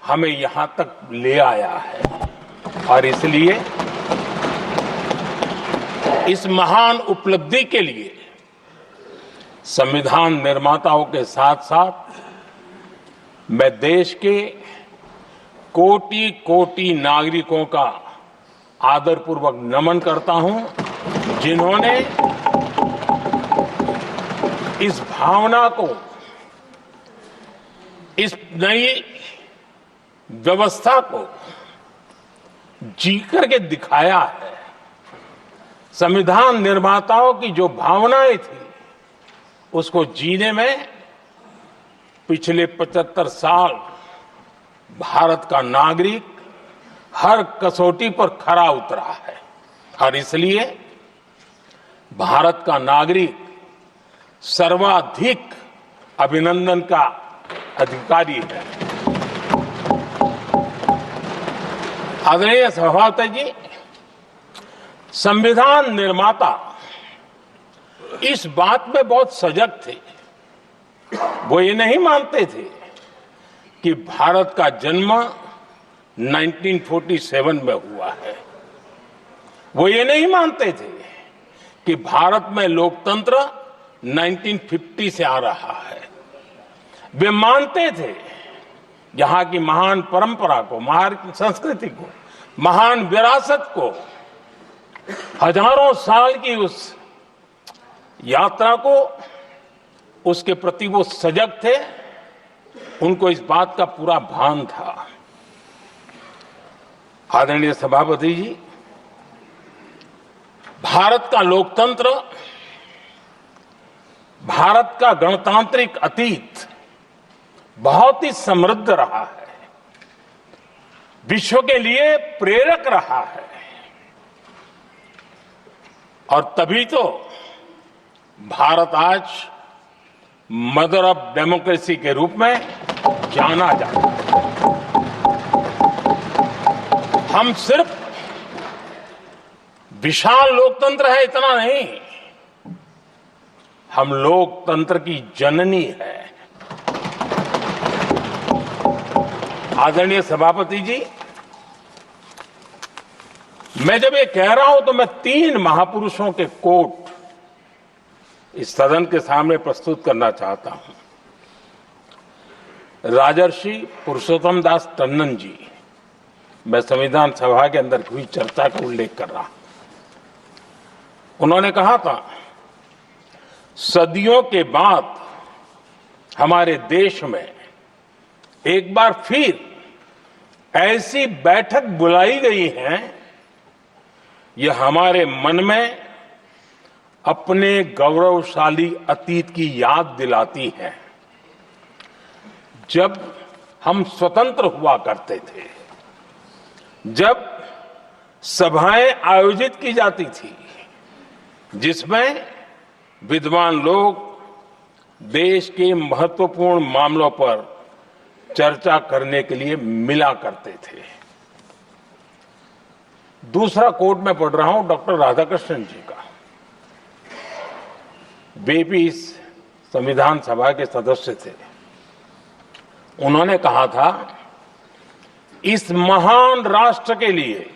हमें यहां तक ले आया है और इसलिए इस महान उपलब्धि के लिए संविधान निर्माताओं के साथ साथ मैं देश के कोटि कोटि नागरिकों का आदरपूर्वक नमन करता हूं जिन्होंने इस भावना को, इस नई व्यवस्था को जी करके दिखाया है। संविधान निर्माताओं की जो भावनाएं थी उसको जीने में पिछले 75 साल भारत का नागरिक हर कसौटी पर खरा उतरा है और इसलिए भारत का नागरिक सर्वाधिक अभिनंदन का अधिकारी है। आदरणीय सभापति जी, संविधान निर्माता इस बात में बहुत सजग थे। वो ये नहीं मानते थे कि भारत का जन्म 1947 में हुआ है। वो ये नहीं मानते थे कि भारत में लोकतंत्र 1950 से आ रहा है। वे मानते थे यहां की महान परंपरा को, महान संस्कृति को, महान विरासत को, हजारों साल की उस यात्रा को, उसके प्रति वो सजग थे। उनको इस बात का पूरा भान था। आदरणीय सभापति जी, भारत का लोकतंत्र, भारत का गणतांत्रिक अतीत बहुत ही समृद्ध रहा है, विश्व के लिए प्रेरक रहा है और तभी तो भारत आज मदर ऑफ डेमोक्रेसी के रूप में जाना जाता है। हम सिर्फ विशाल लोकतंत्र है इतना नहीं, हम लोकतंत्र की जननी है। आदरणीय सभापति जी, मैं जब ये कह रहा हूं तो मैं 3 महापुरुषों के कोट इस सदन के सामने प्रस्तुत करना चाहता हूं। राजर्षि पुरुषोत्तम दास टंडन जी, मैं संविधान सभा के अंदर हुई चर्चा का उल्लेख कर रहा हूं। उन्होंने कहा था, सदियों के बाद हमारे देश में एक बार फिर ऐसी बैठक बुलाई गई है, यह हमारे मन में अपने गौरवशाली अतीत की याद दिलाती है। जब हम स्वतंत्र हुआ करते थे, जब सभाएं आयोजित की जाती थी जिसमें विद्वान लोग देश के महत्वपूर्ण मामलों पर चर्चा करने के लिए मिला करते थे। दूसरा कोट मैं पढ़ रहा हूं डॉक्टर राधाकृष्णन जी का। वे भी इस संविधान सभा के सदस्य थे। उन्होंने कहा था, इस महान राष्ट्र के लिए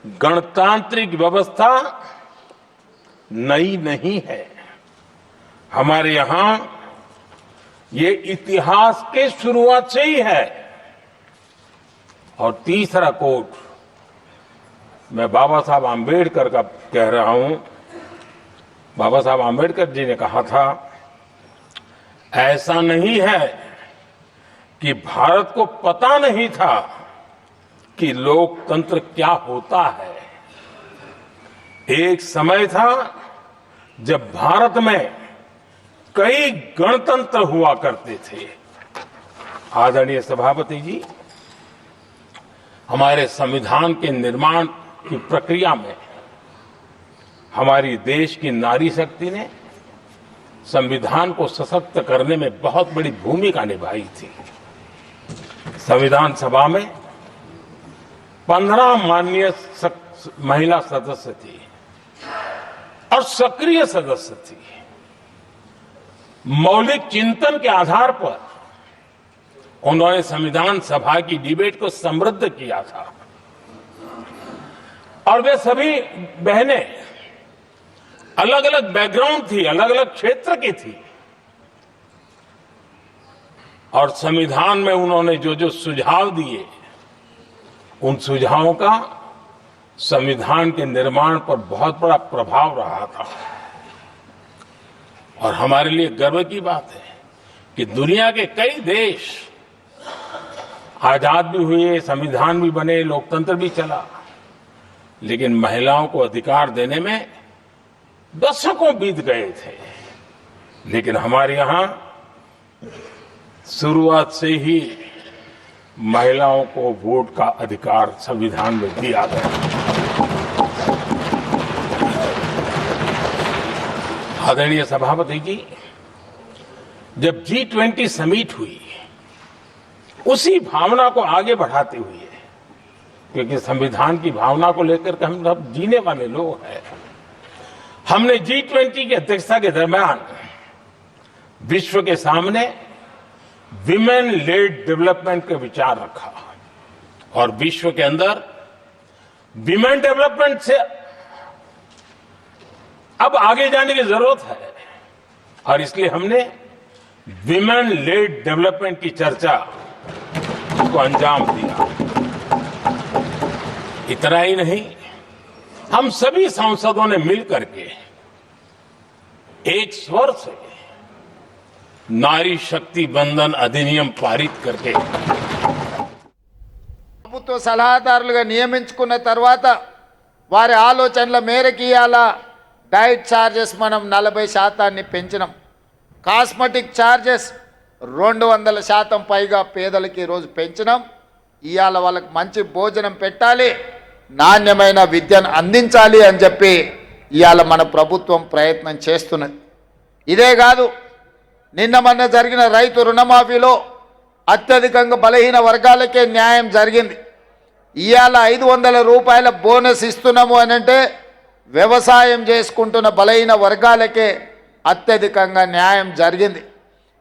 गणतांत्रिक व्यवस्था नई नहीं है। हमारे यहां ये इतिहास के शुरुआत से ही है। और तीसरा कोट मैं बाबा साहब आम्बेडकर का कह रहा हूं। बाबा साहब आम्बेडकर जी ने कहा था, ऐसा नहीं है कि भारत को पता नहीं था कि लोकतंत्र क्या होता है। एक समय था जब भारत में कई गणतंत्र हुआ करते थे। आदरणीय सभापति जी, हमारे संविधान के निर्माण की प्रक्रिया में हमारी देश की नारी शक्ति ने संविधान को सशक्त करने में बहुत बड़ी भूमिका निभाई थी। संविधान सभा में 15 माननीय महिला सदस्य थी और सक्रिय सदस्य थी। मौलिक चिंतन के आधार पर उन्होंने संविधान सभा की डिबेट को समृद्ध किया था। और वे सभी बहनें अलग अलग बैकग्राउंड थी, अलग अलग क्षेत्र की थी, और संविधान में उन्होंने जो जो सुझाव दिए, उन सुझावों का संविधान के निर्माण पर बहुत बड़ा प्रभाव रहा था। और हमारे लिए गर्व की बात है कि दुनिया के कई देश आजाद भी हुए, संविधान भी बने, लोकतंत्र भी चला, लेकिन महिलाओं को अधिकार देने में दशकों बीत गए थे। लेकिन हमारे यहां शुरुआत से ही महिलाओं को वोट का अधिकार संविधान में दिया गया। आदरणीय सभापति जी, जब G20 समिट हुई, उसी भावना को आगे बढ़ाते हुए, क्योंकि संविधान की भावना को लेकर के हम सब जीने वाले लोग हैं, हमने G20 की अध्यक्षता के दरमियान विश्व के सामने विमेन लेड डेवलपमेंट का विचार रखा। और विश्व के अंदर विमेन डेवलपमेंट से अब आगे जाने की जरूरत है, और इसलिए हमने विमेन लेड डेवलपमेंट की चर्चा को अंजाम दिया। इतना ही नहीं, हम सभी सांसदों ने मिलकर के एक स्वर से नारी शक्ति बंधन अधिनियम पारित करके ప్రభుత్వ సలహాదారులుగా నియమించుకున్న తర్వాత వారి ఆలోచనల మేరకు ఇయాల డైట్ ఛార్జెస్ మనం 40% పెంచినాం. కాస్మెటిక్ ఛార్జెస్ 200% పైగా పేదలకు ఈరోజు పెంచినాం. ఇయాల వాళ్ళకి మంచి భోజనం పెట్టాలి, నాణ్యమైన విద్యను అందించాలి అని చెప్పి ఇయాల మన ప్రభుత్వం ప్రయత్నం చేస్తున్నది. ఇదే కాదు, నిన్న మొన్న జరిగిన రైతు రుణమాఫీలో అత్యధికంగా బలహీన వర్గాలకే న్యాయం జరిగింది. ఇవాళ 500 రూపాయల బోనస్ ఇస్తున్నాము అని అంటే వ్యవసాయం చేసుకుంటున్న బలహీన వర్గాలకే అత్యధికంగా న్యాయం జరిగింది.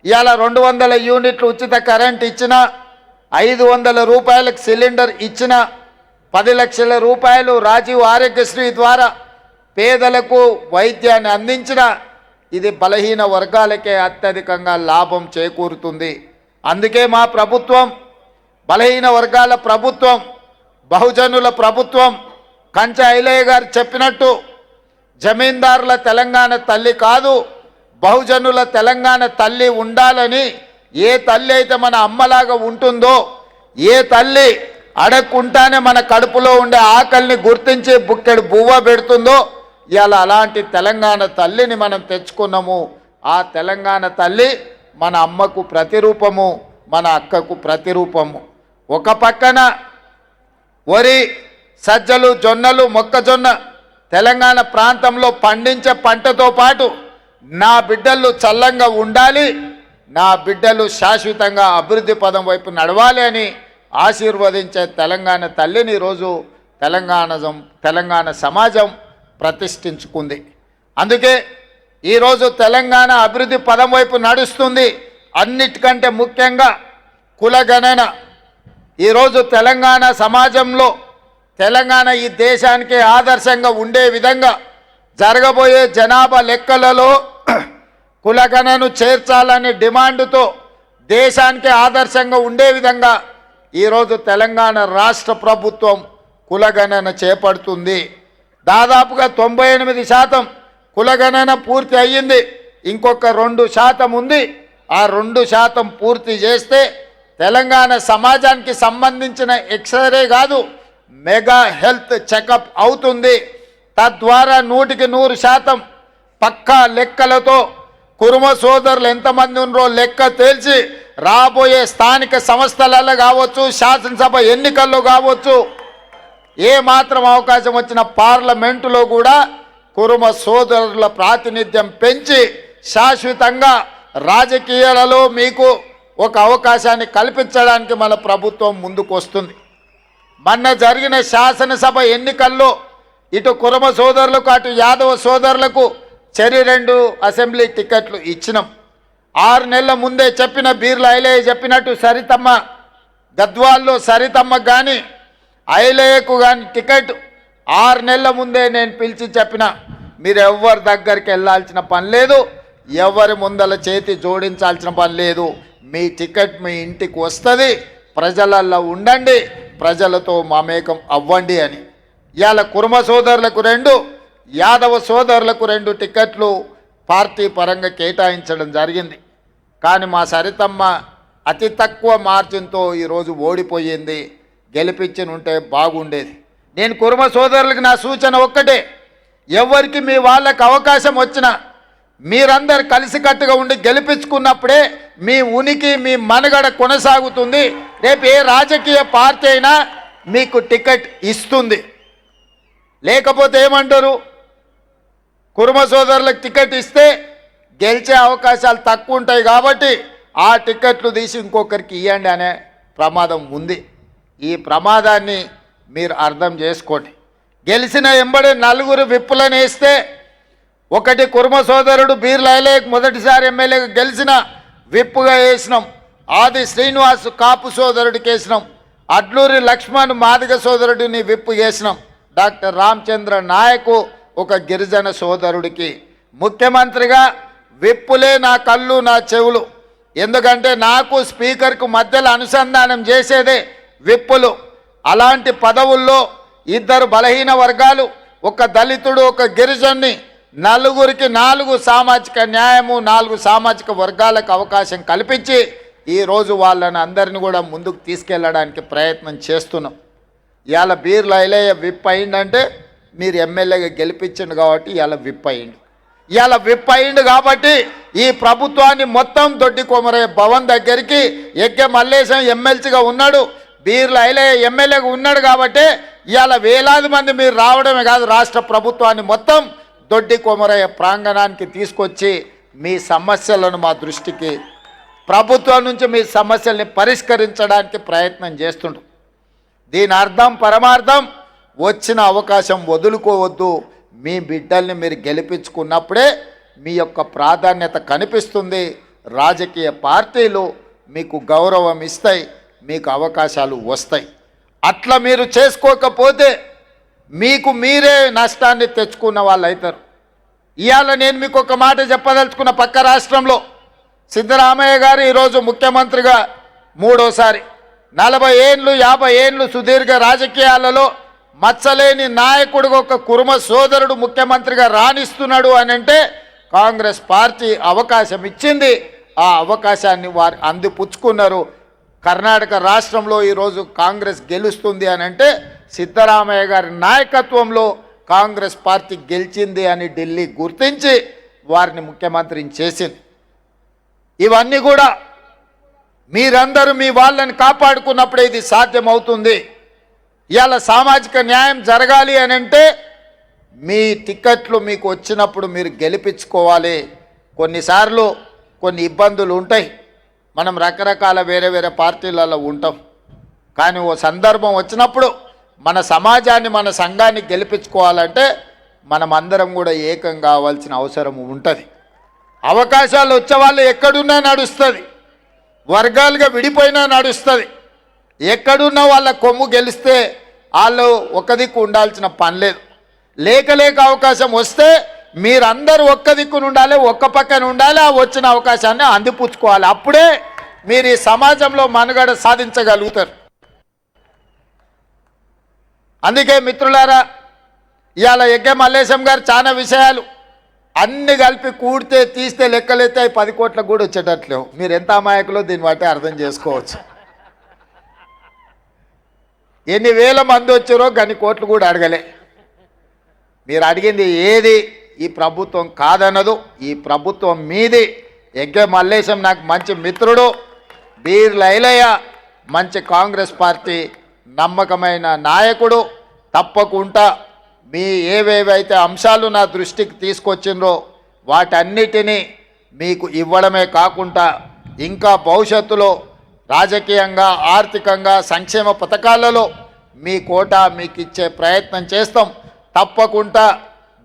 ఇవాళ 200 యూనిట్లు ఉచిత కరెంట్ ఇచ్చిన, 500 రూపాయలకు సిలిండర్ ఇచ్చిన, 10 లక్షల రూపాయలు రాజీవ్ ఆరోగ్యశ్రీ ద్వారా పేదలకు వైద్యాన్ని అందించిన, ఇది బలహీన వర్గాలకే అత్యధికంగా లాభం చేకూరుతుంది. అందుకే మా ప్రభుత్వం బలహీన వర్గాల ప్రభుత్వం, బహుజనుల ప్రభుత్వం. కంచా ఐలయ్య గారు చెప్పినట్టు జమీందారుల తెలంగాణ తల్లి కాదు, బహుజనుల తెలంగాణ తల్లి ఉండాలని, ఏ తల్లి అయితే మన అమ్మలాగా ఉంటుందో, ఏ తల్లి అడగకుండానే మన కడుపులో ఉండే ఆకలిని గుర్తించి బుక్కెడు బువ్వ పెడుతుందో, ఇవాళ అలాంటి తెలంగాణ తల్లిని మనం తెచ్చుకున్నాము. ఆ తెలంగాణ తల్లి మన అమ్మకు ప్రతిరూపము, మన అక్కకు ప్రతిరూపము. ఒక పక్కన వరి, సజ్జలు, జొన్నలు, మొక్కజొన్న తెలంగాణ ప్రాంతంలో పండించే పంటతో పాటు నా బిడ్డలు చల్లంగా ఉండాలి, నా బిడ్డలు శాశ్వతంగా అభివృద్ధి పదం వైపు నడవాలి అని ఆశీర్వదించే తెలంగాణ తల్లిని ఈరోజు తెలంగాణ సమాజం ప్రతిష్ఠించుకుంది. అందుకే ఈరోజు తెలంగాణ అభివృద్ధి పదం వైపు నడుస్తుంది. అన్నిటికంటే ముఖ్యంగా కులగణన. ఈరోజు తెలంగాణ సమాజంలో తెలంగాణ ఈ దేశానికి ఆదర్శంగా ఉండే విధంగా జరగబోయే జనాభా లెక్కలలో కులగణను చేర్చాలనే డిమాండ్తో దేశానికి ఆదర్శంగా ఉండే విధంగా ఈరోజు తెలంగాణ రాష్ట్ర ప్రభుత్వం కులగణన చేపడుతుంది. దాదాపుగా 98% కులగణన పూర్తి అయ్యింది. ఇంకొక 2% ఉంది. ఆ 2% పూర్తి చేస్తే తెలంగాణ సమాజానికి సంబంధించిన ఎక్స్రే కాదు, మెగా హెల్త్ చెకప్ అవుతుంది. తద్వారా 100% పక్కా లెక్కలతో కురుమ సోదరులు ఎంతమంది ఉన్నారో లెక్క తేల్చి రాబోయే స్థానిక సంస్థలలో కావచ్చు, శాసనసభ ఎన్నికల్లో కావచ్చు, ఏ మాత్రం అవకాశం వచ్చిన పార్లమెంటులో కూడా కురుమ సోదరుల ప్రాతినిధ్యం పెంచి శాశ్వతంగా రాజకీయాలలో మీకు ఒక అవకాశాన్ని కల్పించడానికి మన ప్రభుత్వం ముందుకు వస్తుంది. మొన్న జరిగిన శాసనసభ ఎన్నికల్లో ఇటు కురుమ సోదరులకు, అటు యాదవ సోదరులకు చెరి 2 అసెంబ్లీ టికెట్లు ఇచ్చినాం. 6 నెలల ముందే చెప్పిన బీర్ల ఐలయ్య చెప్పినట్టు సరితమ్మ గద్వాల్లో సరితమ్మ కానీ ఐలయ్యకు కానీ టికెట్ 6 నెలల ముందే నేను పిలిచి చెప్పిన, మీరు ఎవరి దగ్గరికి వెళ్ళాల్సిన పని లేదు, ఎవరి ముందల చేతి జోడించాల్సిన పని లేదు, మీ టికెట్ మీ ఇంటికి వస్తుంది, ప్రజలల్లో ఉండండి, ప్రజలతో మమేకం అవ్వండి అని. ఇవాళ కుర్మ సోదరులకు 2, యాదవ సోదరులకు 2 టికెట్లు పార్టీ పరంగా కేటాయించడం జరిగింది. కానీ మా సరితమ్మ అతి తక్కువ మార్జిన్తో ఈరోజు ఓడిపోయింది. గెలిపించనుంటే బాగుండేది. నేను కుర్మ సోదరులకు నా సూచన ఒక్కటే, ఎవరికి మీ వాళ్ళకి అవకాశం వచ్చినా మీరందరు కలిసికట్టుగా ఉండి గెలిపించుకున్నప్పుడే మీ ఉనికి మీ మనుగడ కొనసాగుతుంది. రేపు ఏ రాజకీయ పార్టీ అయినా మీకు టికెట్ ఇస్తుంది. లేకపోతే ఏమంటారు, కుర్మ సోదరులకు టికెట్ ఇస్తే గెలిచే అవకాశాలు తక్కువ ఉంటాయి కాబట్టి ఆ టికెట్లు తీసి ఇంకొకరికి ఇవ్వండి అనే ప్రమాదం ఉంది. ఈ ప్రమాదాన్ని మీరు అర్థం చేసుకోండి. గెలిచిన ఎంబడే 4 విప్పులను వేస్తే, ఒకటి కుర్మ సోదరుడు బీర్ల ఐలయ్యకు మొదటిసారి ఎమ్మెల్యేగా గెలిచిన విప్పుగా వేసినాం, ఆది శ్రీనివాస్ కాపు సోదరుడికి వేసినాం, అడ్లూరి లక్ష్మణ్ మాదిగ సోదరుడిని విప్పు వేసినాం, డాక్టర్ రామచంద్ర నాయకు ఒక గిరిజన సోదరుడికి. ముఖ్యమంత్రిగా విప్పులే నా కళ్ళు నా చెవులు, ఎందుకంటే నాకు స్పీకర్కు మధ్యలో అనుసంధానం చేసేదే విప్పులు. అలాంటి పదవుల్లో 2 బలహీన వర్గాలు, ఒక దళితుడు ఒక గిరిజన్ని, 4కి 4 సామాజిక న్యాయము, 4 సామాజిక వర్గాలకు అవకాశం కల్పించి ఈరోజు వాళ్ళని అందరిని కూడా ముందుకు తీసుకెళ్ళడానికి ప్రయత్నం చేస్తున్నాం. ఇవాళ బీర్ల ఐలయ్య విప్ అయిందంటే మీరు ఎమ్మెల్యేగా గెలిపించండు కాబట్టి ఇవాళ విప్ అయిండు. ఇవాళ విప్ అయిండు కాబట్టి ఈ ప్రభుత్వాన్ని మొత్తం దొడ్డి కొమరయ్య భవన్ దగ్గరికి ఎగ్గే మల్లేశం ఎమ్మెల్సీగా ఉన్నాడు, బీర్ల ఐలయ్య ఎమ్మెల్యేగా ఉన్నాడు కాబట్టి ఇవాళ వేలాది మంది మీరు రావడమే కాదు, రాష్ట్ర ప్రభుత్వాన్ని మొత్తం దొడ్డి కొమరయ్య ప్రాంగణానికి తీసుకొచ్చి మీ సమస్యలను మా దృష్టికి, ప్రభుత్వం నుంచి మీ సమస్యల్ని పరిష్కరించడానికి ప్రయత్నం చేస్తుండ్రు. దీని అర్థం పరమార్థం, వచ్చిన అవకాశం వదులుకోవద్దు. మీ బిడ్డల్ని మీరు గెలిపించుకున్నప్పుడే మీ యొక్క ప్రాధాన్యత కనిపిస్తుంది. రాజకీయ పార్టీలు మీకు గౌరవం ఇస్తాయి, మీకు అవకాశాలు వస్తాయి. అట్లా మీరు చేసుకోకపోతే మీకు మీరే నష్టాన్ని తెచ్చుకున్న వాళ్ళు అవుతారు. ఇవాళ నేను మీకు ఒక మాట చెప్పదలుచుకున్న, పక్క రాష్ట్రంలో సిద్ధరామయ్య గారు ఈరోజు ముఖ్యమంత్రిగా 3వసారి, 40 ఏళ్ళు 50 ఏళ్ళు సుదీర్ఘ రాజకీయాలలో మచ్చలేని నాయకుడిగా ఒక కుర్మ సోదరుడు ముఖ్యమంత్రిగా రాణిస్తున్నాడు అని అంటే కాంగ్రెస్ పార్టీ అవకాశం ఇచ్చింది. ఆ అవకాశాన్ని వారు అందిపుచ్చుకున్నారు. కర్ణాటక రాష్ట్రంలో ఈరోజు కాంగ్రెస్ గెలుస్తుంది అని అంటే సిద్ధరామయ్య గారి నాయకత్వంలో కాంగ్రెస్ పార్టీ గెలిచింది అని ఢిల్లీ గుర్తించి వారిని ముఖ్యమంత్రిని చేసింది. ఇవన్నీ కూడా మీరందరూ మీ వాళ్ళని కాపాడుకున్నప్పుడే ఇది సాధ్యమవుతుంది. ఇవాళ సామాజిక న్యాయం జరగాలి అని అంటే మీ టికెట్లు మీకు వచ్చినప్పుడు మీరు గెలిపించుకోవాలి. కొన్నిసార్లు కొన్ని ఇబ్బందులు ఉంటాయి, మనం రకరకాల వేరే వేరే పార్టీలలో ఉంటాం, కానీ ఓ సందర్భం వచ్చినప్పుడు మన సమాజాన్ని మన సంఘాన్ని గెలిపించుకోవాలంటే మనం అందరం కూడా ఏకం కావాల్సిన అవసరం ఉంటుంది. అవకాశాలు వచ్చేవాళ్ళు ఎక్కడున్నా నడుస్తుంది, వర్గాలుగా విడిపోయినా నడుస్తుంది. ఎక్కడున్న వాళ్ళ కొమ్ము గెలిస్తే వాళ్ళు ఒక దిక్కు ఉండాల్సిన పని లేదు. లేక అవకాశం వస్తే మీరందరూ ఒక్క దిక్కున ఉండాలి, ఒక్క పక్కన ఉండాలి. ఆ వచ్చిన అవకాశాన్ని అందిపుచ్చుకోవాలి. అప్పుడే మీరు ఈ సమాజంలో మనుగడ సాధించగలుగుతారు. అందుకే మిత్రులారా, ఇవాళ ఎగ్గే మల్లేశం గారు చాలా విషయాలు అన్ని కలిపి కూడితే తీస్తే లెక్కలెత్తే 10 కోట్లకు కూడా వచ్చేటట్లేవు. మీరు ఎంత అమాయకులో దీన్ని బట్టి అర్థం చేసుకోవచ్చు. ఎన్ని వేల మంది వచ్చారో గన్ని కోట్లు కూడా అడగలే. మీరు అడిగింది ఏది ఈ ప్రభుత్వం కాదన్నదు, ఈ ప్రభుత్వం మీది. ఎగ్గే మల్లేశం నాకు మంచి మిత్రుడు, బీర్ల ఐలయ్య మంచి కాంగ్రెస్ పార్టీ నమ్మకమైన నాయకుడు. తప్పకుండా మీ ఏవేవైతే అంశాలు నా దృష్టికి తీసుకొచ్చిండ్రో వాటన్నిటినీ మీకు ఇవ్వడమే కాకుండా ఇంకా భవిష్యత్తులో రాజకీయంగా ఆర్థికంగా సంక్షేమ పథకాలలో మీ కోటా మీకు ఇచ్చే ప్రయత్నం చేస్తాం. తప్పకుండా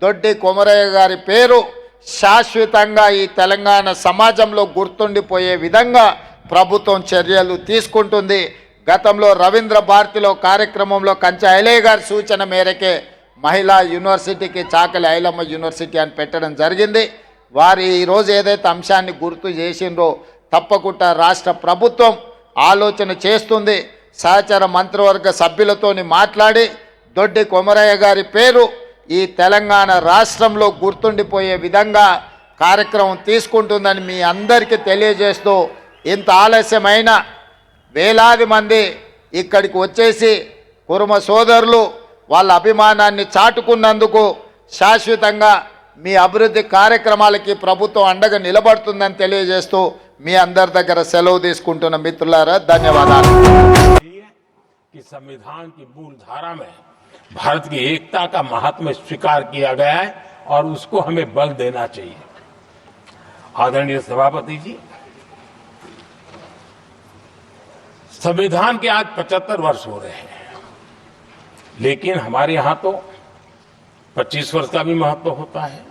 దొడ్డి కొమరయ్య గారి పేరు శాశ్వతంగా ఈ తెలంగాణ సమాజంలో గుర్తుండిపోయే విధంగా ప్రభుత్వం చర్యలు తీసుకుంటుంది. గతంలో రవీంద్ర భారతిలో కార్యక్రమంలో కంచె ఐలయ్య గారి సూచన మేరకే మహిళా యూనివర్సిటీకి చాకలి ఐలమ్మ యూనివర్సిటీ అని పెట్టడం జరిగింది. వారు ఈరోజు ఏదైతే అంశాన్ని గుర్తు చేసిండ్రో తప్పకుండా రాష్ట్ర ప్రభుత్వం ఆలోచన చేస్తుంది. సహచర మంత్రివర్గ సభ్యులతోని మాట్లాడి దొడ్డి కొమరయ్య గారి పేరు ఈ తెలంగాణ రాష్ట్రంలో గుర్తుండిపోయే విధంగా కార్యక్రమం తీసుకుంటుందని మీ అందరికీ తెలియజేస్తూ, ఇంత ఆలస్యమైన వేలాది మంది ఇక్కడికి వచ్చేసి కురుమ సోదరులు వాళ్ళ అభిమానాన్ని చాటుకున్నందుకు శాశ్వతంగా మీ అభివృద్ధి కార్యక్రమాలకి ప్రభుత్వం అండగా నిలబడుతుందని తెలియజేస్తూ మీ అందరి దగ్గర సెలవు తీసుకుంటున్న మిత్రులారా, ధన్యవాదాలు. कि संविधान की मूल धारा में भारत की एकता का महात्म्य स्वीकार किया गया है और उसको हमें बल देना चाहिए. आदरणीय सभापति जी, संविधान के आज 75 वर्ष हो रहे हैं, लेकिन हमारे यहां तो 25 वर्ष का भी महत्व होता है,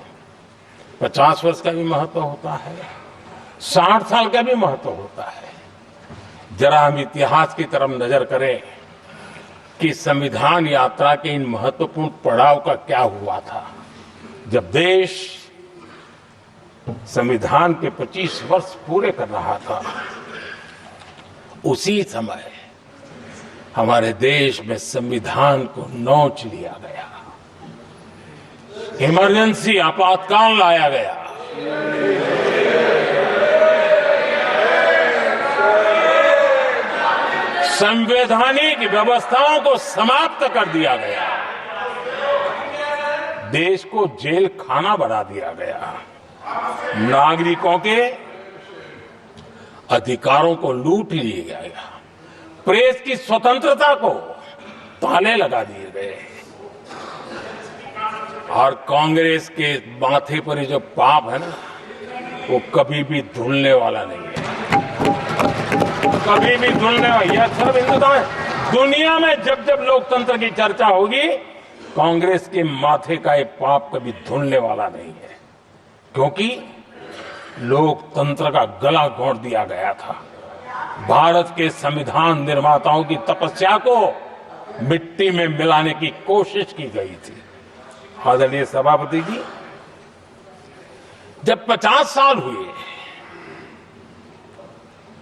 50 वर्ष का भी महत्व होता है, 60 साल का भी महत्व होता है. जरा हम इतिहास की तरफ नजर करें कि संविधान यात्रा के इन महत्वपूर्ण पड़ाव का क्या हुआ था. जब देश संविधान के 25 वर्ष पूरे कर रहा था, उसी समय हमारे देश में संविधान को नोच लिया गया, इमरजेंसी आपातकाल लाया गया. संवैधानिक व्यवस्थाओं को समाप्त कर दिया गया, देश को जेल खाना बना दिया गया, नागरिकों के अधिकारों को लूट लिया गया, प्रेस की स्वतंत्रता को ताले लगा दिए गए. और कांग्रेस के माथे पर ये जो पाप है ना, वो कभी भी धुलने वाला नहीं है, कभी भी धुलने वाला. यह सिर्फ हिंदुस्तान, दुनिया में जब जब लोकतंत्र की चर्चा होगी, कांग्रेस के माथे का ये पाप कभी धुलने वाला नहीं है, क्योंकि लोकतंत्र का गला घोंट दिया गया था. भारत के संविधान निर्माताओं की तपस्या को मिट्टी में मिलाने की कोशिश की गई थी. आदरणीय सभापति जी, जब 50 साल हुए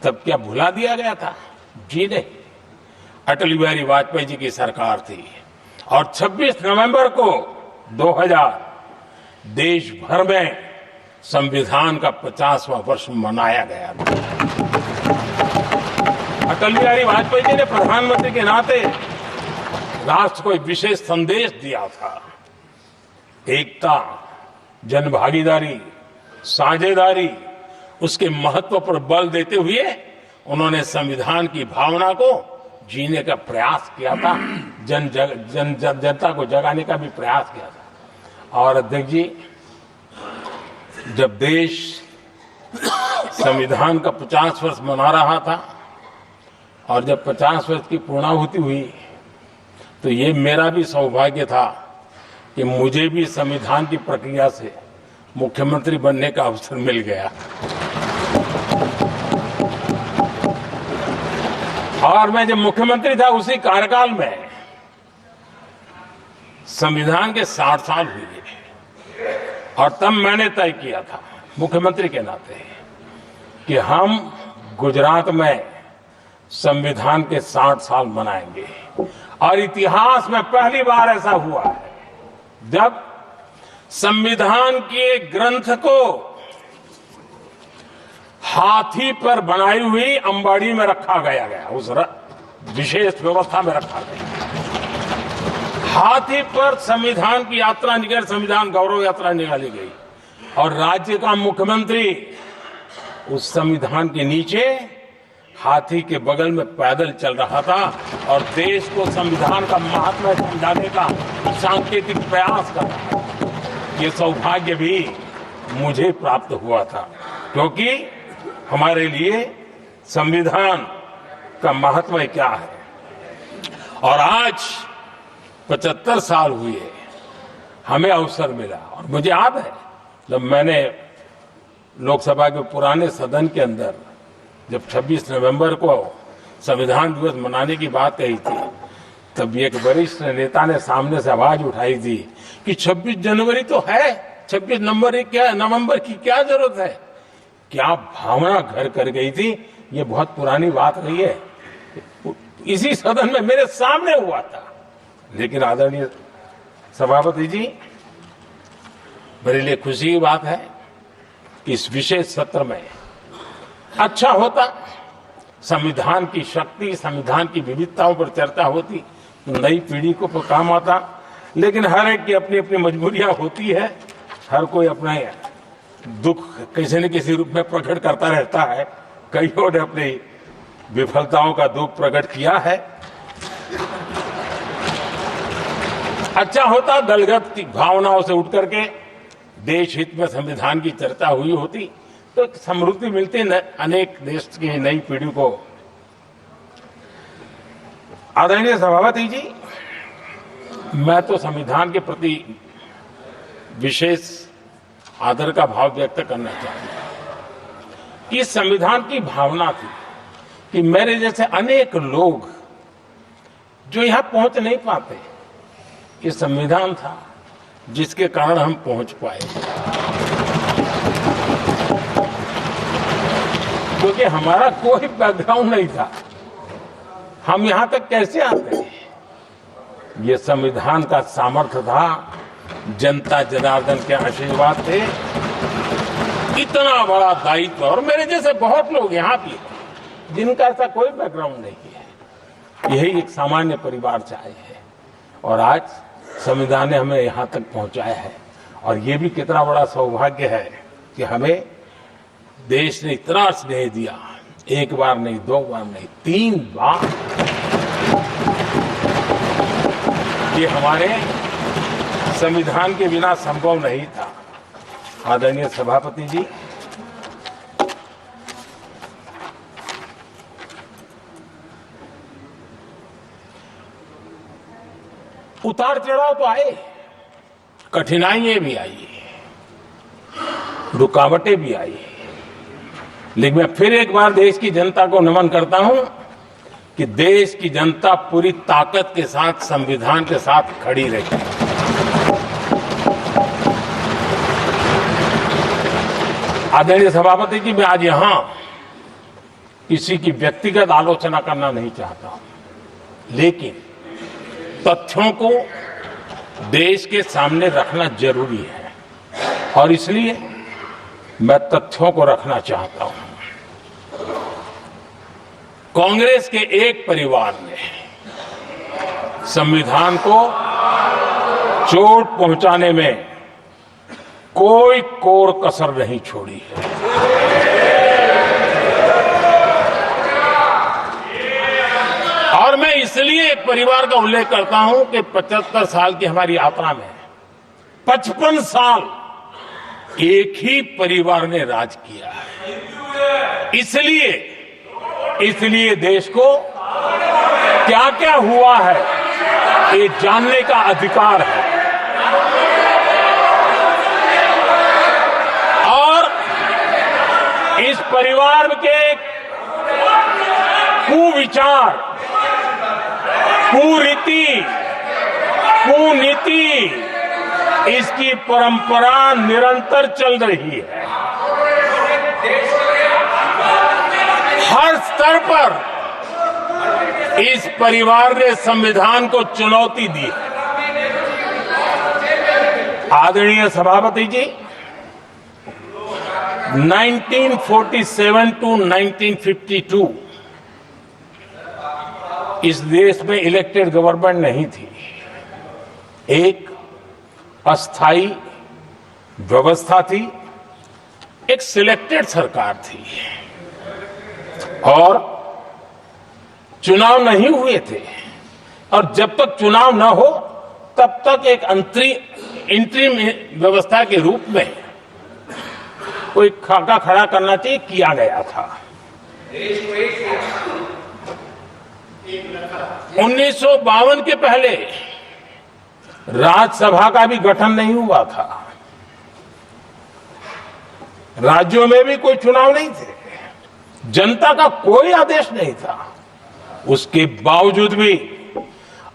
तब क्या भुला दिया गया था? जी नहीं. अटल बिहारी वाजपेयी जी की सरकार थी और 26 नवंबर को 2000 देश भर में संविधान का 50वां वर्ष मनाया गया था. अटल बिहारी वाजपेयी जी ने प्रधानमंत्री के नाते राष्ट्र को एक विशेष संदेश दिया था. एकता, जनभागीदारी, साझेदारी, उसके महत्व पर बल देते हुए उन्होंने संविधान की भावना को जीने का प्रयास किया था, जनता को जगाने का भी प्रयास किया था. और अध्यक्ष जी, जब देश संविधान का 50 वर्ष मना रहा था और जब 50 वर्ष की पूर्णाहुति हुई, तो ये मेरा भी सौभाग्य था कि मुझे भी संविधान की प्रक्रिया से मुख्यमंत्री बनने का अवसर मिल गया. और मैं जब मुख्यमंत्री था, उसी कार्यकाल में संविधान के 60 साल हुए और तब मैंने तय किया था मुख्यमंत्री के नाते कि हम गुजरात में संविधान के 60 साल मनाएंगे. और इतिहास में पहली बार ऐसा हुआ है जब संविधान के ग्रंथ को हाथी पर बनाई हुई अंबाड़ी में रखा गया, उस विशेष व्यवस्था में रखा गया. हाथी पर संविधान की यात्रा निकल, संविधान गौरव यात्रा निकाली गई और राज्य का मुख्यमंत्री उस संविधान के नीचे हाथी के बगल में पैदल चल रहा था और देश को संविधान का महात्म्य समझाने का सांकेतिक प्रयास कर रहा था. ये सौभाग्य भी मुझे प्राप्त हुआ था, क्योंकि हमारे लिए संविधान का महत्व क्या है. और आज 75 साल हुए, हमें अवसर मिला और मुझे याद है जब मैंने लोकसभा के पुराने सदन के अंदर जब 26 नवंबर को संविधान दिवस मनाने की बात कही थी, तब एक वरिष्ठ नेता ने सामने से आवाज उठाई थी कि 26 जनवरी तो है, 26 नवंबर की क्या जरूरत है। क्या भावना घर कर गई थी, ये बहुत पुरानी बात नहीं है। इसी सदन में मेरे सामने हुआ था। लेकिन आदरणीय सभापति जी, मेरे लिए खुशी की बात है कि इस विशेष सत्र में अच्छा होता, संविधान की शक्ति, संविधान की विविधताओं पर चर्चा होती, नई पीढ़ी को काम आता। लेकिन हर एक की अपनी अपनी मजबूरियां होती है, हर कोई अपना दुख किसी न किसी रूप में प्रकट करता रहता है। कईयों ने अपनी विफलताओं का दुख प्रकट किया है। अच्छा होता दलगत भावनाओं से उठ करके देश हित में संविधान की चर्चा हुई होती, तो समृद्धि मिलती अनेक देश की नई पीढ़ी को। आदरणीय सभापति जी, मैं तो संविधान के प्रति विशेष आदर का भाव व्यक्त करना चाहूंगा। इस संविधान की भावना थी कि मेरे जैसे अनेक लोग जो यहां पहुंच नहीं पाते, ये संविधान था जिसके कारण हम पहुंच पाए। क्योंकि हमारा कोई बैकग्राउंड नहीं था, हम यहां तक कैसे आते हैं? ये संविधान का सामर्थ्य था, जनता जनार्दन के आशीर्वाद थे। इतना बड़ा दायित्व, और मेरे जैसे बहुत लोग यहां भी हैं जिनका ऐसा कोई बैकग्राउंड नहीं है, यही एक सामान्य परिवार से आए हैं, और आज संविधान ने हमें यहां तक पहुंचाया है। और ये भी कितना बड़ा सौभाग्य है कि हमें देश ने इतना स्नेह दिया, एक बार नहीं, दो बार नहीं, 3 बार। ये हमारे संविधान के बिना संभव नहीं था। आदरणीय सभापति जी, उतार चढ़ाव तो आए, कठिनाइयां भी आई, रुकावटें भी आई, लेकिन मैं फिर एक बार देश की जनता को नमन करता हूं कि देश की जनता पूरी ताकत के साथ संविधान के साथ खड़ी रही। आदरणीय सभापति जी, मैं आज यहां किसी की व्यक्तिगत आलोचना करना नहीं चाहता हूं, लेकिन तथ्यों को देश के सामने रखना जरूरी है, और इसलिए मैं तथ्यों को रखना चाहता हूं। कांग्रेस के एक परिवार ने संविधान को चोट पहुंचाने में कोई कोर कसर नहीं छोड़ी है। और मैं इसलिए एक परिवार का उल्लेख करता हूं कि 75 साल की हमारी यात्रा में 55 साल एक ही परिवार ने राज किया है। इसलिए देश को क्या क्या हुआ है ये जानने का अधिकार है, और इस परिवार के कुविचार, कुरीति, कुनीति, इसकी परंपरा निरंतर चल रही है। हर स्तर पर इस परिवार ने संविधान को चुनौती दी। आदरणीय सभापति जी, 1947 टू 1952 इस देश में इलेक्टेड गवर्नमेंट नहीं थी। एक अस्थाई व्यवस्था थी, एक सिलेक्टेड सरकार थी, और चुनाव नहीं हुए थे। और जब तक चुनाव न हो तब तक एक इंटरिम व्यवस्था के रूप में कोई खाका खड़ा करना चाहिए, किया गया था। 1952 के पहले राज्यसभा का भी गठन नहीं हुआ था। राज्यों में भी कोई चुनाव नहीं थे, जनता का कोई आदेश नहीं था। उसके बावजूद भी,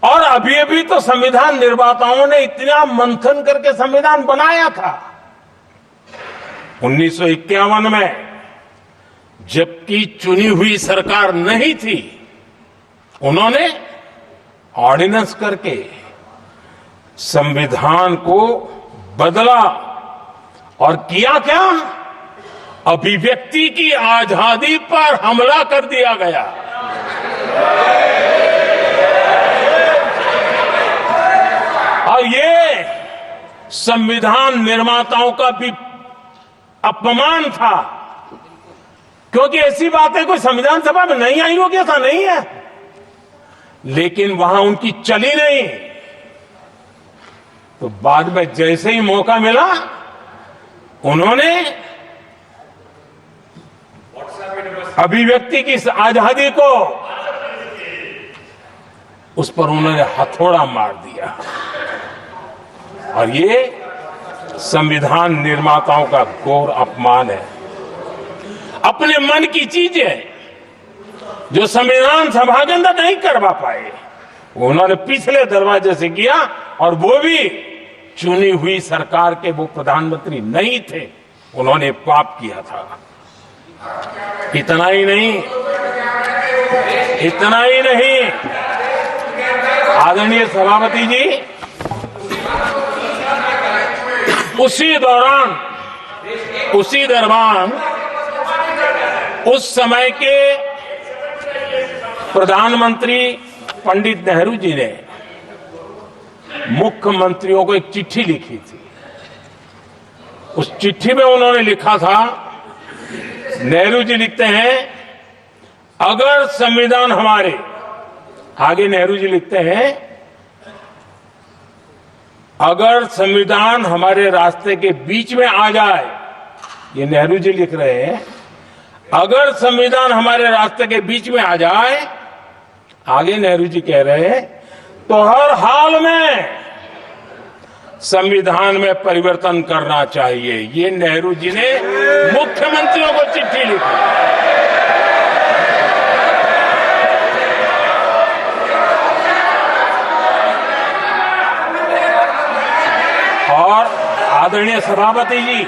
और अभी तो संविधान निर्माताओं ने इतना मंथन करके संविधान बनाया था 1951 में, जबकि चुनी हुई सरकार नहीं थी, उन्होंने ऑर्डिनेंस करके संविधान को बदला और किया क्या? अभिव्यक्ति की आजादी पर हमला कर दिया गया। और ये संविधान निर्माताओं का भी अपमान था, क्योंकि ऐसी बातें कोई संविधान सभा में नहीं आई होगी, ऐसा नहीं है, लेकिन वहां उनकी चली नहीं। तो बाद में जैसे ही मौका मिला, उन्होंने अभिव्यक्ति की इस आजादी को, उस पर उन्होंने हथौड़ा मार दिया। और ये संविधान निर्माताओं का घोर अपमान है। अपने मन की चीजें जो संविधान सभा के अंदर नहीं करवा पाए, उन्होंने पिछले दरवाजे से किया, और वो भी चुनी हुई सरकार के वो प्रधानमंत्री नहीं थे, उन्होंने पाप किया था। इतना ही नहीं, आदरणीय सभापति जी, उसी दौरान उस समय के प्रधानमंत्री पंडित नेहरू जी ने मुख्यमंत्रियों को एक चिट्ठी लिखी थी। उस चिट्ठी में उन्होंने लिखा था, नेहरू जी लिखते हैं, अगर संविधान हमारे, आगे नेहरू जी लिखते हैं, अगर संविधान हमारे रास्ते के बीच में आ जाए, ये नेहरू जी लिख रहे हैं, अगर संविधान हमारे रास्ते के बीच में आ जाए, आगे नेहरू जी कह रहे हैं, तो हर हाल में संविधान में परिवर्तन करना चाहिए। ये नेहरू जी ने मुख्यमंत्रियों को चिट्ठी लिखी। और आदरणीय सभापति जी,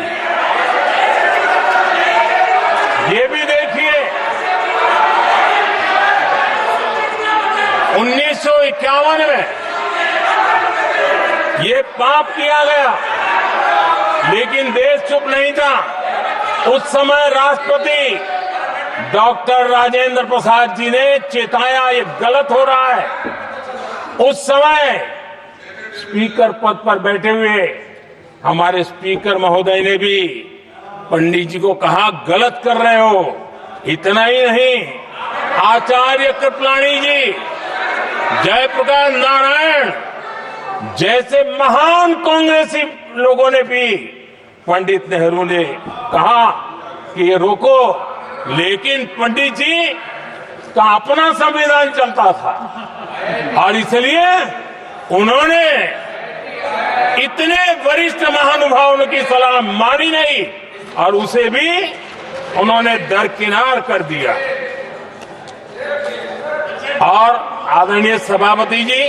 ये भी देखिए, 1951 में ये पाप किया गया, लेकिन देश चुप नहीं था। उस समय राष्ट्रपति डॉक्टर राजेंद्र प्रसाद जी ने चेताया, ये गलत हो रहा है। उस समय स्पीकर पद पर बैठे हुए हमारे स्पीकर महोदय ने भी पंडित जी को कहा, गलत कर रहे हो। इतना ही नहीं, आचार्य कृपलानी जी, जयप्रकाश नारायण जैसे महान कांग्रेसी लोगों ने भी पंडित नेहरू ने कहा कि ये रोको, लेकिन पंडित जी का अपना संविधान चलता था, और इसलिए उन्होंने इतने वरिष्ठ महानुभावों की सलाह मानी नहीं, और उसे भी उन्होंने दरकिनार कर दिया। और आदरणीय सभापति जी,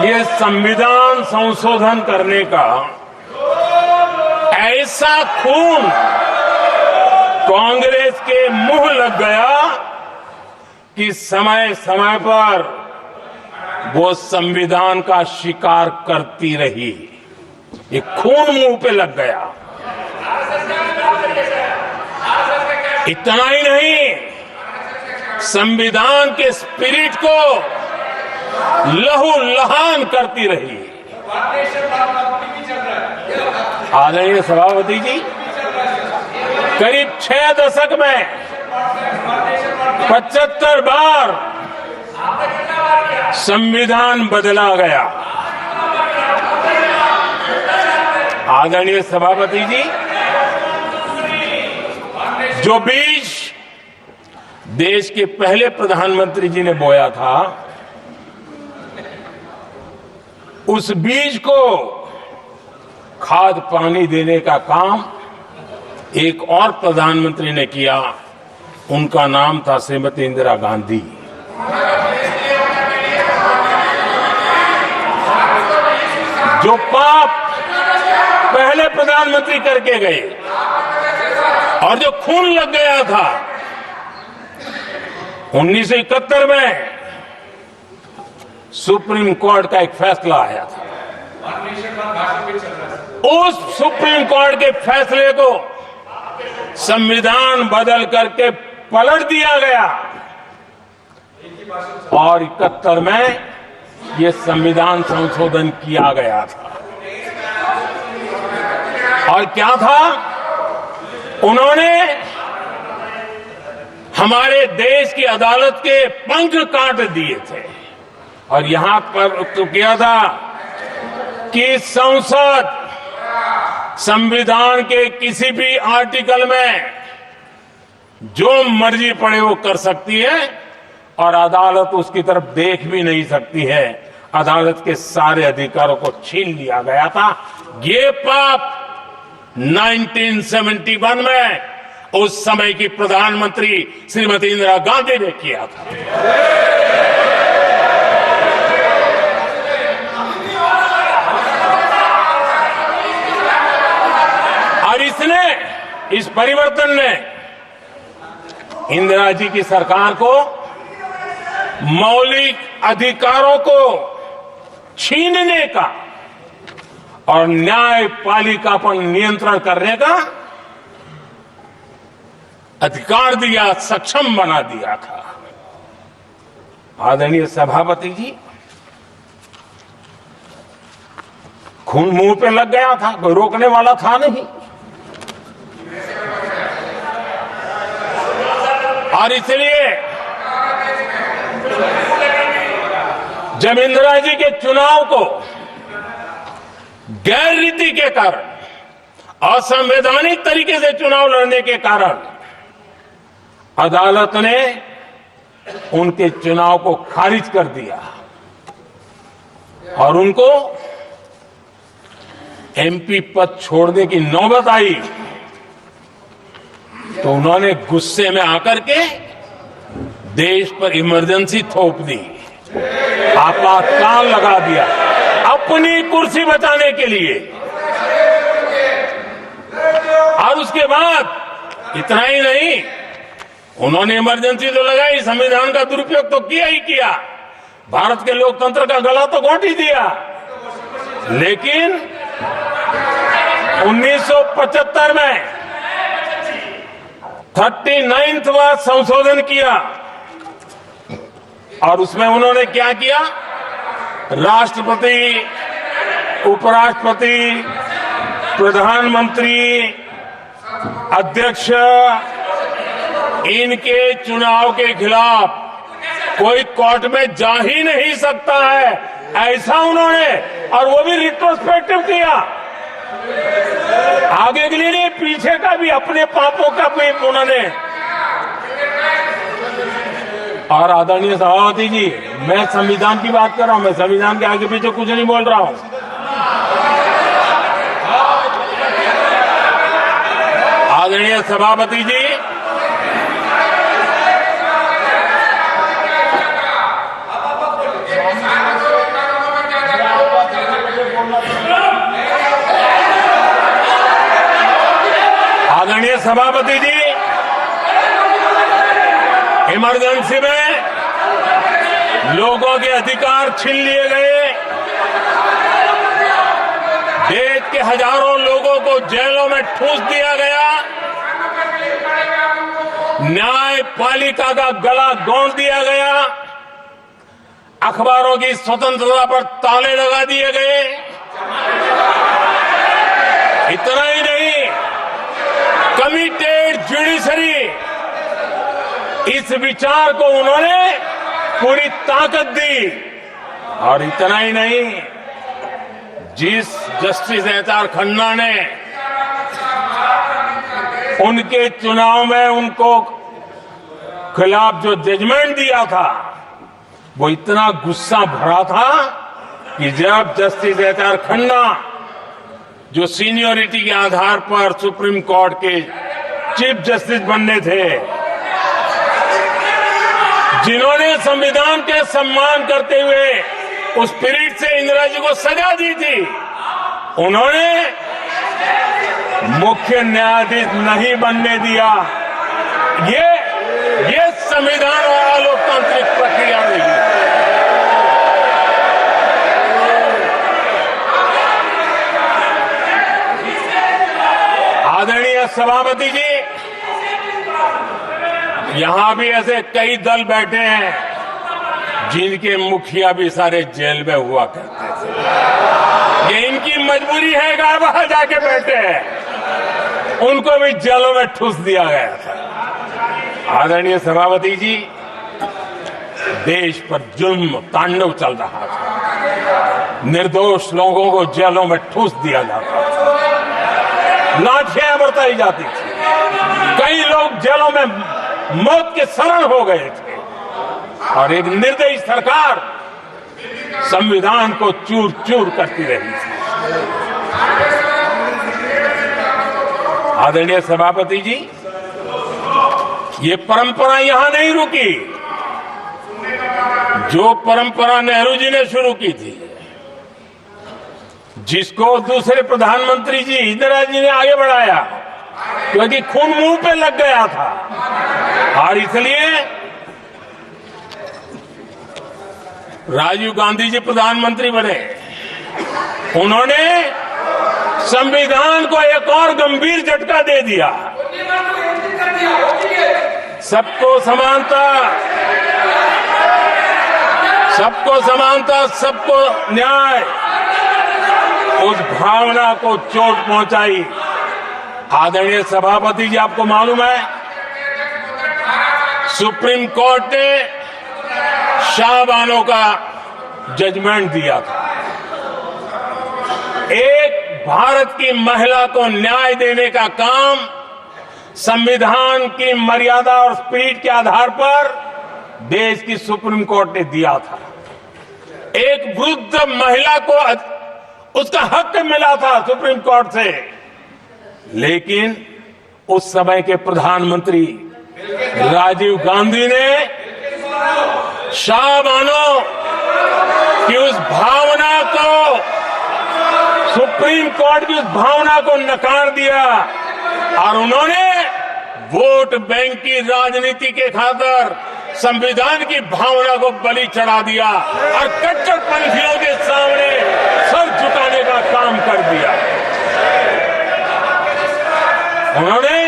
ये संविधान संशोधन करने का ऐसा खून कांग्रेस के मुंह लग गया कि समय समय पर वो संविधान का शिकार करती रही। ये खून मुंह पे लग गया। इतना ही नहीं, संविधान के स्पिरिट को लहूलुहान करती रही। आदरणीय सभापति जी, करीब 6 दशक में 75 बार संविधान बदला गया। आदरणीय सभापति जी, जो बीज देश के पहले प्रधानमंत्री जी ने बोया था, उस बीज को खाद पानी देने का काम एक और प्रधानमंत्री ने किया। उनका नाम था श्रीमती इंदिरा गांधी। जो पाप पहले प्रधानमंत्री करके गए और जो खून लग गया था 1971 में, सुप्रीम कोर्ट का एक फैसला आया था। उस सुप्रीम कोर्ट के फैसले को संविधान बदल करके पलट दिया गया और 71 में ये संविधान संशोधन किया गया था। और क्या था, उन्होंने हमारे देश की अदालत के पंख काट दिए थे और यहां पर तो किया था कि संसद संविधान के किसी भी आर्टिकल में जो मर्जी पड़े वो कर सकती है और अदालत उसकी तरफ देख भी नहीं सकती है। अदालत के सारे अधिकारों को छीन लिया गया था। ये पाप 1971 में उस समय की प्रधानमंत्री श्रीमती इंदिरा गांधी ने किया था। और इस परिवर्तन ने इंदिरा जी की सरकार को मौलिक अधिकारों को छीनने का और न्यायपालिका पर नियंत्रण करने का अधिकार दिया, सक्षम बना दिया था। आदरणीय सभापति जी, खून मुंह पे लग गया था, कोई रोकने वाला था नहीं। और इसलिए जब इंदिरा जी के चुनाव को गैर रीति के कारण, असंवैधानिक तरीके से चुनाव लड़ने के कारण अदालत ने उनके चुनाव को खारिज कर दिया और उनको एमपी पद छोड़ने की नौबत आई, तो उन्होंने गुस्से में आकर के देश पर इमरजेंसी थोप दी, आपातकाल लगा दिया अपनी कुर्सी बचाने के लिए। और उसके बाद इतना ही नहीं, उन्होंने इमरजेंसी तो लगाई, संविधान का दुरुपयोग तो किया ही किया, भारत के लोकतंत्र का गला तो घोंट ही दिया। लेकिन 1975 में 39वां संशोधन किया और उसमें उन्होंने क्या किया, राष्ट्रपति, उपराष्ट्रपति, प्रधानमंत्री, अध्यक्ष, इनके चुनाव के खिलाफ कोई कोर्ट में जा ही नहीं सकता है, ऐसा उन्होंने, और वो भी रिट्रोस्पेक्टिव किया, आगे के लिए नहीं, पीछे का भी, अपने पापों का भी उन्होंने। और आदरणीय सभापति जी, मैं संविधान की बात कर रहा हूं, मैं संविधान के आगे पीछे कुछ नहीं बोल रहा हूं। आदरणीय सभापति जी, आदरणीय सभापति जी, इमरजेंसी में लोगों के अधिकार छीन लिए गए, देश के हजारों लोगों को जेलों में ठूंस दिया गया, न्यायपालिका का गला घोंट दिया गया, अखबारों की स्वतंत्रता पर ताले लगा दिए गए। इतना ही नहीं, कमिटेड जुडिशरी, इस विचार को उन्होंने पूरी ताकत दी। और इतना ही नहीं, जिस जस्टिस एच.आर. खन्ना ने उनके चुनाव में उनको खिलाफ जो जजमेंट दिया था, वो इतना गुस्सा भरा था कि जब जस्टिस एच.आर. खन्ना जो सीनियरिटी के आधार पर सुप्रीम कोर्ट के चीफ जस्टिस बनने थे, जिन्होंने संविधान के सम्मान करते हुए उस पीरियड से इंदिरा जी को सजा दी थी, उन्होंने मुख्य न्यायाधीश नहीं बनने दिया। ये संविधान और अलोकतांत्रिक प्रक्रिया रही। आदरणीय सभापति जी, यहां भी ऐसे कई दल बैठे हैं जिनके मुखिया भी सारे जेल में हुआ करते थे। ये इनकी मजबूरी है कि वहां जाके बैठे हैं, उनको भी जेलों में ठूस दिया गया था। आदरणीय सभापति जी, देश पर जुल्म तांडव चल रहा था, निर्दोष लोगों को जेलों में ठूस दिया जाता था, लाठियां बरताई जाती थी, कई लोग जेलों में मौत के शरण हो गए थे, और एक निर्दयी सरकार संविधान को चूर चूर करती रही थी। आदरणीय सभापति जी, ये परंपरा यहां नहीं रुकी। जो परंपरा नेहरू जी ने शुरू की थी, जिसको दूसरे प्रधानमंत्री जी इंदिरा जी ने आगे बढ़ाया, क्योंकि खून मुंह पे लग गया था, और इसलिए राजीव गांधी जी प्रधानमंत्री बने। उन्होंने संविधान को एक और गंभीर झटका दे दिया। सबको समानता, सबको न्याय, उस भावना को चोट पहुंचाई। आदरणीय सभापति जी, आपको मालूम है, सुप्रीम कोर्ट ने शाहबानो का जजमेंट दिया था। एक भारत की महिला को न्याय देने का काम संविधान की मर्यादा और स्पिरिट के आधार पर देश की सुप्रीम कोर्ट ने दिया था। एक वृद्ध महिला को उसका हक मिला था सुप्रीम कोर्ट से, लेकिन उस समय के प्रधानमंत्री राजीव गांधी ने शाहबानो की उस भावना को, सुप्रीम कोर्ट की उस भावना को नकार दिया, और उन्होंने वोट बैंक की राजनीति के खातिर संविधान की भावना को बलि चढ़ा दिया और कट्टरपंथियों के सामने सर झुकाने का काम कर दिया। उन्होंने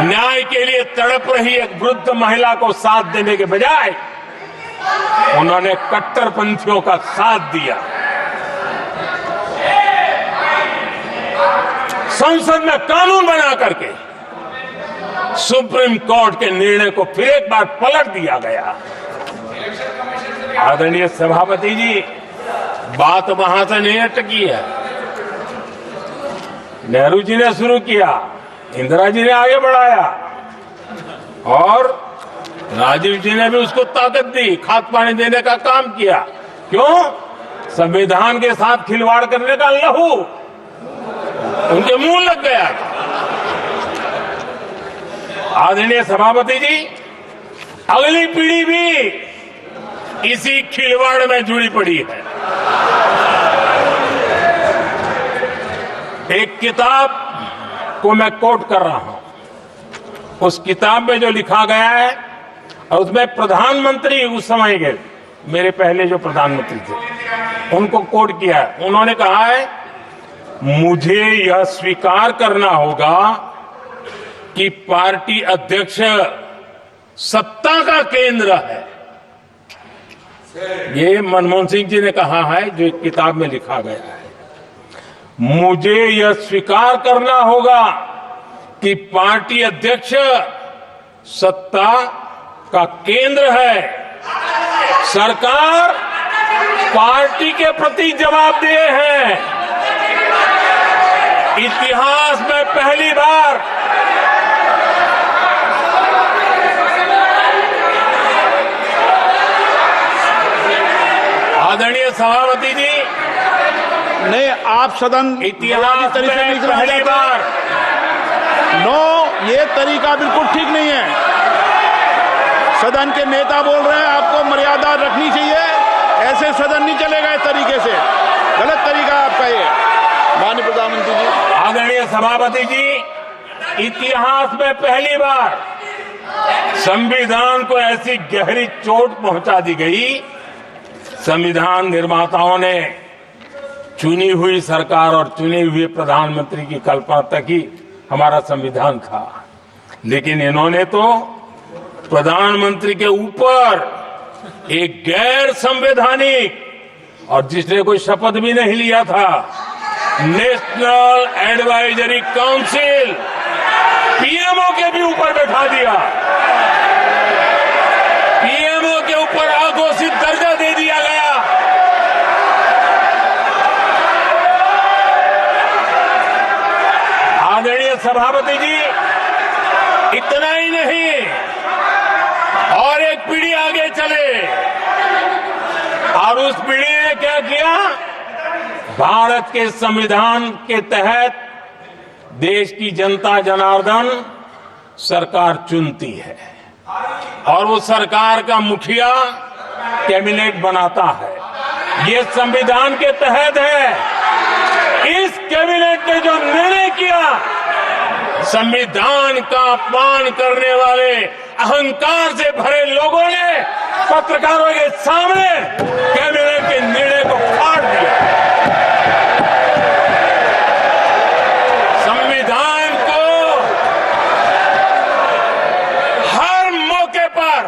न्याय के लिए तड़प रही एक वृद्ध महिला को साथ देने के बजाय उन्होंने कट्टरपंथियों का साथ दिया। संसद में कानून बना करके सुप्रीम कोर्ट के निर्णय को फिर एक बार पलट दिया गया। आदरणीय सभापति जी, बात वहां से नहीं अटकी है। नेहरू जी ने शुरू किया, इंदिरा जी ने आगे बढ़ाया, और राजीव जी ने भी उसको ताकत दी, खाद पानी देने का काम किया। क्यों? संविधान के साथ खिलवाड़ करने का लहू उनके मुंह लग गया। आदरणीय सभापति जी, अगली पीढ़ी भी इसी खिलवाड़ में जुड़ी पड़ी है। एक किताब को मैं कोट कर रहा हूं, उस किताब में जो लिखा गया है, और उसमें प्रधानमंत्री उस समय के मेरे पहले जो प्रधानमंत्री थे उनको कोट किया है। उन्होंने कहा है, मुझे यह स्वीकार करना होगा कि पार्टी अध्यक्ष सत्ता का केंद्र है। ये मनमोहन सिंह जी ने कहा है, जो किताब में लिखा गया है। मुझे यह स्वीकार करना होगा कि पार्टी अध्यक्ष सत्ता का केंद्र है। सरकार पार्टी के प्रति जवाबदेह है। इतिहास में पहली बार आदरणीय सभापति जी, नहीं, आप सदन इतिहास तरीके से में नहीं चलाया पहली जाता। बार नो, ये तरीका बिल्कुल ठीक नहीं है। सदन के नेता बोल रहे हैं, आपको मर्यादा रखनी चाहिए। ऐसे सदन नहीं चलेगा इस तरीके से, गलत तरीका है आपका ये। माननीय प्रधानमंत्री जी, आदरणीय सभापति जी, इतिहास में पहली बार संविधान को ऐसी गहरी चोट पहुंचा दी गई। संविधान निर्माताओं ने चुनी हुई सरकार और चुने हुए प्रधानमंत्री की कल्पना तक ही हमारा संविधान था, लेकिन इन्होंने तो प्रधानमंत्री के ऊपर एक गैर संवैधानिक, और जिसने कोई शपथ भी नहीं लिया था, नेशनल एडवाइजरी काउंसिल पीएमओ के भी ऊपर बैठा दिया। पीएमओ के ऊपर अघोषित दर्जा दे दिया गया। आदरणीय सभापति जी, इतना ही नहीं, और एक पीढ़ी आगे चले, और उस पीढ़ी ने क्या किया? भारत के संविधान के तहत देश की जनता जनार्दन सरकार चुनती है और वो सरकार का मुखिया कैबिनेट बनाता है। ये संविधान के तहत है। इस कैबिनेट ने जो निर्णय किया, संविधान का अपमान करने वाले अहंकार से भरे लोगों ने पत्रकारों के सामने कैबिनेट के निर्णय को फाड़ दिया। संविधान को हर मौके पर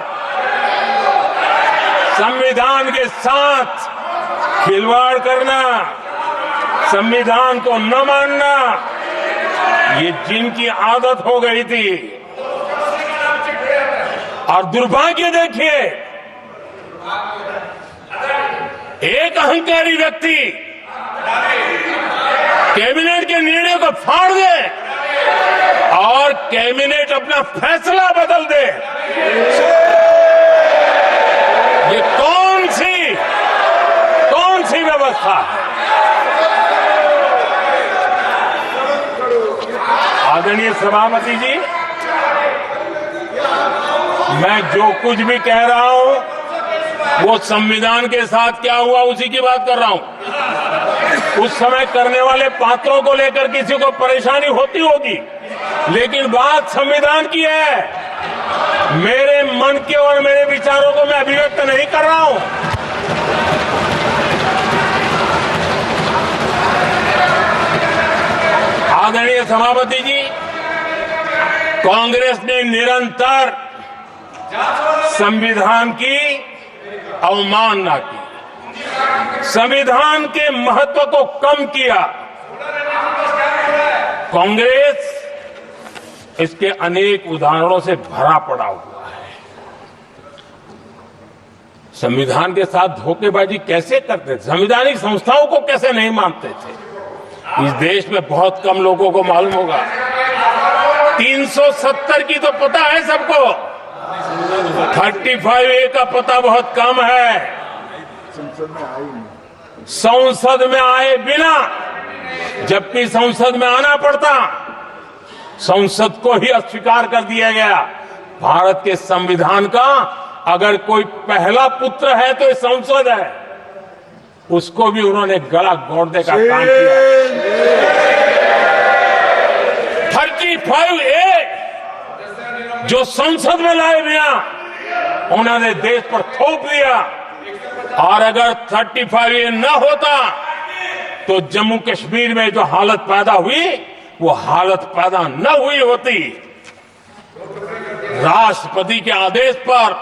संविधान के साथ खिलवाड़ करना, संविधान को न मानना, ये जिनकी आदत हो गई थी। और दुर्भाग्य देखिए, एक अहंकारी व्यक्ति कैबिनेट के निर्णय को फाड़ दे और कैबिनेट अपना फैसला बदल दे। ये कौन सी व्यवस्था है? आदरणीय सभापति जी, मैं जो कुछ भी कह रहा हूं वो संविधान के साथ क्या हुआ उसी की बात कर रहा हूं। उस समय करने वाले पात्रों को लेकर किसी को परेशानी होती होगी, लेकिन बात संविधान की है। मेरे मन के और मेरे विचारों को मैं अभिव्यक्त नहीं कर रहा हूं। आदरणीय सभापति जी, कांग्रेस ने निरंतर संविधान की अवमानना की, संविधान के महत्व को कम किया। कांग्रेस इसके अनेक उदाहरणों से भरा पड़ा हुआ है। संविधान के साथ धोखेबाजी कैसे करते थे, संवैधानिक संस्थाओं को कैसे नहीं मानते थे, इस देश में बहुत कम लोगों को मालूम होगा। 370 की तो पता है सबको, 35A का पता बहुत कम है। संसद में आए बिना, जबकि संसद में आना पड़ता, संसद को ही अस्वीकार कर दिया गया। भारत के संविधान का अगर कोई पहला पुत्र है तो ये संसद है, उसको भी उन्होंने गला घोटने का काम किया। 35A जो संसद में लाए बिना उन्होंने देश पर थोप दिया, और अगर 35A न होता तो जम्मू कश्मीर में जो हालत पैदा हुई वो हालत पैदा न हुई होती। राष्ट्रपति के आदेश पर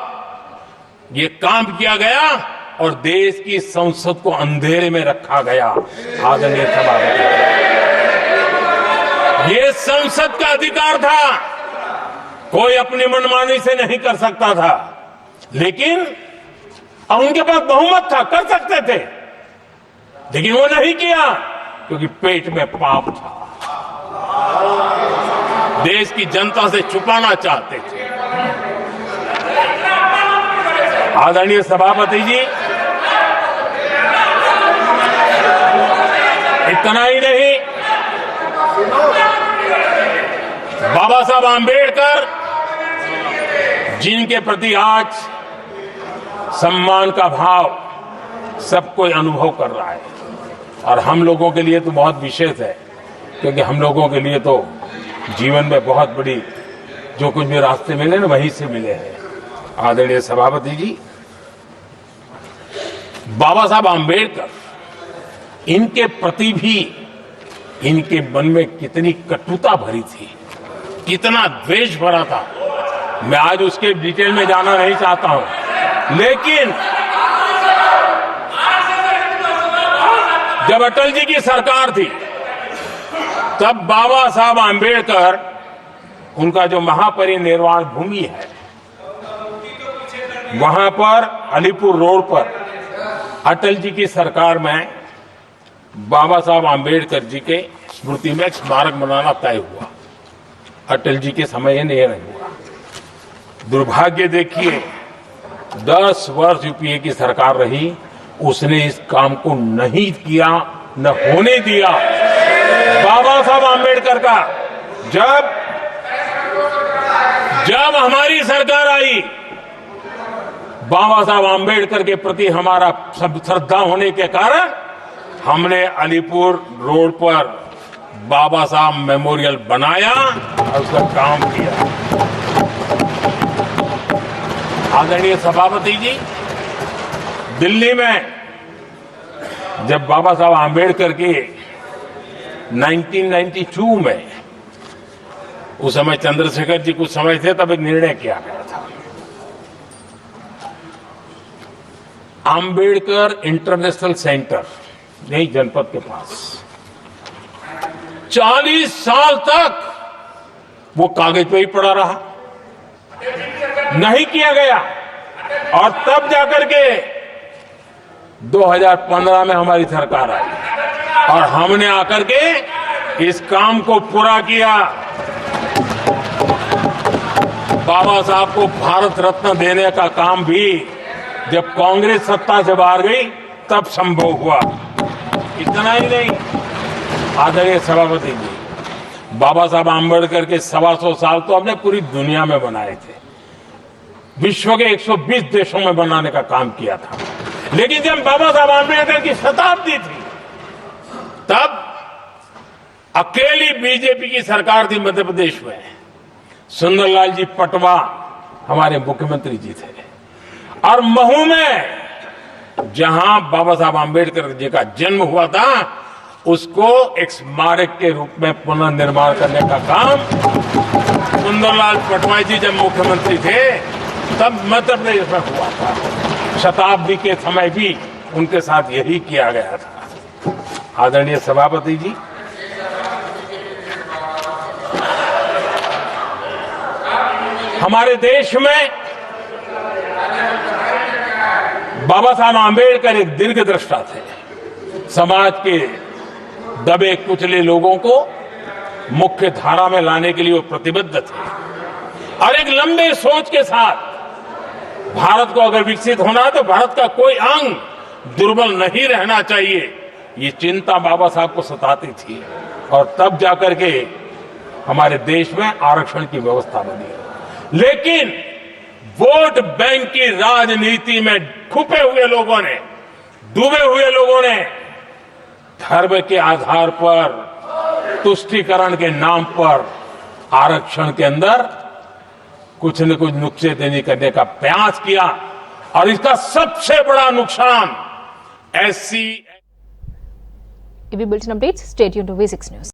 ये काम किया गया और देश की संसद को अंधेरे में रखा गया। आदरणीय सभापति, ये संसद का अधिकार था, कोई अपनी मनमानी से नहीं कर सकता था, लेकिन और उनके पास बहुमत था, कर सकते थे, लेकिन वो नहीं किया क्योंकि पेट में पाप था, देश की जनता से छुपाना चाहते थे। आदरणीय सभापति जी, इतना ही नहीं, बाबा साहब आम्बेडकर जिनके प्रति आज सम्मान का भाव सब कोई अनुभव कर रहा है, और हम लोगों के लिए तो बहुत विशेष है, क्योंकि हम लोगों के लिए तो जीवन में बहुत बड़ी जो कुछ भी रास्ते मिले ना वहीं से मिले हैं। आदरणीय सभापति जी, बाबा साहब आम्बेडकर, इनके प्रति भी इनके मन में कितनी कटुता भरी थी, कितना द्वेष भरा था, मैं आज उसके डिटेल में जाना नहीं चाहता हूं। लेकिन जब अटल जी की सरकार थी तब बाबा साहब आम्बेडकर, उनका जो महापरिनिर्वाण भूमि है, वहां पर अलीपुर रोड पर अटल जी की सरकार में बाबा साहब आम्बेडकर जी के स्मृति में एक स्मारक बनाना तय हुआ। अटल जी के समय ये नहीं हुआ। दुर्भाग्य देखिए, 10 वर्ष यूपीए की सरकार रही, उसने इस काम को नहीं किया, न होने दिया। बाबा साहब आम्बेडकर का जब हमारी सरकार आई, बाबा साहब आम्बेडकर के प्रति हमारा सब श्रद्धा होने के कारण हमने अलीपुर रोड पर बाबा साहब मेमोरियल बनाया और उसका काम किया। आदरणीय सभापति जी, दिल्ली में जब बाबा साहब आम्बेडकर के 1992 में, उस समय चंद्रशेखर जी कुछ समय थे, तब एक निर्णय किया गया था, आम्बेडकर इंटरनेशनल सेंटर यही जनपद के पास 40 साल तक वो कागज पे ही पड़ा रहा, नहीं किया गया। और तब जाकर के 2015 में हमारी सरकार आई और हमने आकर के इस काम को पूरा किया। बाबा साहब को भारत रत्न देने का काम भी जब कांग्रेस सत्ता से बाहर गई तब संभव हुआ। इतना ही नहीं, आदरणीय सभापति जी, बाबा साहब आम्बेडकर के 125 साल तो हमने पूरी दुनिया में बनाए थे, विश्व के 120 देशों में बनाने का काम किया था। लेकिन जब बाबा साहब आम्बेडकर की शताब्दी थी, तब अकेली बीजेपी की सरकार थी मध्य प्रदेश में। सुंदरलाल जी पटवा हमारे मुख्यमंत्री जी थे, और महू में जहां बाबा साहब आम्बेडकर जी का जन्म हुआ था, उसको एक स्मारक के रूप में पुनर्निर्माण करने का काम सुंदरलाल पटवाई जी जब मुख्यमंत्री थे तब मध्य प्रदेश में हुआ था। शताब्दी के समय भी उनके साथ यही किया गया था। आदरणीय सभापति जी, हमारे देश में बाबा साहब आम्बेडकर एक दीर्घदृष्टा थे। समाज के दबे कुचले लोगों को मुख्य धारा में लाने के लिए वो प्रतिबद्ध थे, और एक लंबे सोच के साथ भारत को अगर विकसित होना है तो भारत का कोई अंग दुर्बल नहीं रहना चाहिए, ये चिंता बाबा साहब को सताती थी। और तब जाकर के हमारे देश में आरक्षण की व्यवस्था बनी। लेकिन वोट बैंक की राजनीति में खुपे हुए लोगों ने, डूबे हुए लोगों ने धर्म के आधार पर, तुष्टीकरण के नाम पर आरक्षण के अंदर कुछ न कुछ नुक्सेदनी करने का प्रयास किया, और इसका सबसे बड़ा नुकसान एससी। इवी bulletin updates, stay tuned to V6 news.